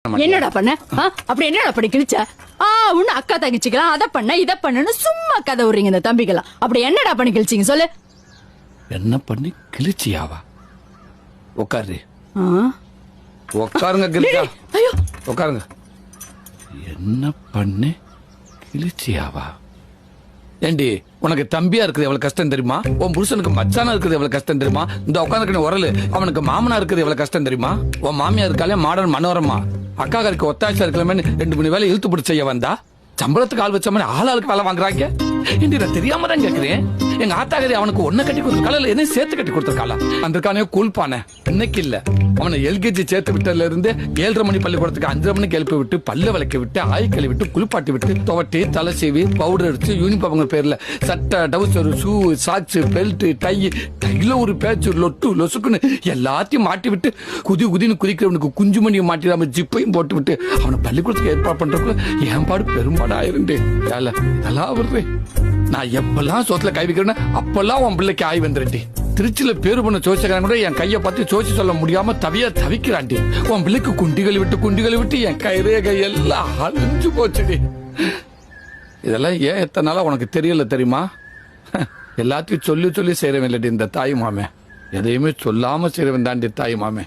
என்னடா பண்ண அப்படி என்னடா படி கிழிச்ச உன்ன அக்கா தங்கச்சிக்கலாம் அதை பண்ண இதை பண்ணு சும்மா கதை விடுறீங்க இந்த தம்பிக்கலாம் அப்படி என்னடா பண்ணி கிழிச்சிங்க சொல்லு. என்ன பண்ணி கிழிச்சியாவா? உட்காரு உட்காருங்க கிழிச்சா. ஐயோ உட்காருங்க. என்ன பண்ணி கிழிச்சியாவா? ஏண்டி உனக்கு தம்பியா இருக்குது எவ்வளவு கஷ்டம் தெரியுமா? உன் புருஷனுக்கு மச்சானா இருக்குது எவ்வளவு கஷ்டம் தெரியுமா? இந்த உட்காந்துக்கு உரலு அவனுக்கு மாமனா இருக்குது எவ்வளவு கஷ்டம் தெரியுமா? உன் மாமியா இருக்காலே மாடர்ன் மனோரமா அக்காக்கு ஒத்தாச்சா இருக்கலாமே 2 மணி வேலை இழுத்து பிடிச்ச செய்ய வந்தா சம்பளத்துக்கு ஆள் வச்ச மாதிரி ஆளுக்கு வேலை வாங்குறாங்க. நான் தெரியாம தான் கேக்குறேன். எங்க ஆத்தாகரி அவனுக்கு ஒன்ன கட்டி கொடுத்துருக்காளா இல்ல என்ன சேர்த்து கட்டி கொடுத்துருக்காளா? அந்த கூழ்பானே இன்னைக்கு இல்ல அவனை எல்கேஜி சேர்த்து விட்டதுல இருந்து 7:30 மணி பள்ளிக்கூடத்துக்கு 5:30 மணிக்கு எழுப்பி விட்டு பல்ல விளக்கி விட்டு ஆய்க்கழி விட்டு குளிப்பாட்டி விட்டு துவட்டி தலை சீவி பவுடர் அடிச்சு யூனிஃபார்ம் பேர்ல சட்டை டவுசர் ஷூ சாக்ஸ் பெல்ட் டைல ஒரு பேச்சு லொட்டு லொசுக்குன்னு எல்லாத்தையும் மாட்டி விட்டு குதின்னு குதிக்கிறவனுக்கு குஞ்சு மணியை மாட்டிடாம ஜிப்பையும் போட்டு விட்டு அவனை பள்ளிக்கூடத்துக்கு ஏற்பாடு பண்றதுக்குள்ள என் பாடு பெரும்பாடு ஆயிருந்தே. இதெல்லாம் வருது. நான் எப்பெல்லாம் சோத்துல கை வைக்கிறேன்னு அப்பெல்லாம் உன் பிள்ளைக்கு ஆய் வந்துருண்டி. திருச்சியில பேரு பண்ண சோசிக்காரன் கூட என் கையை பார்த்து சோசி சொல்ல முடியாம தவிக்கிறாண்டி. உன் பிள்ளைக்கு குண்டிகளை விட்டு என் கையெல்லாம் அழிஞ்சு போச்சுடி. இதெல்லாம் ஏன் எத்தனை நாளா உனக்கு தெரியல தெரியுமா? எல்லாத்தையும் சொல்லி செய்யறவன் இல்லடி இந்த தாய் மாமே. எதையுமே சொல்லாம செய்யறவன் தாண்டி தாய் மாமே.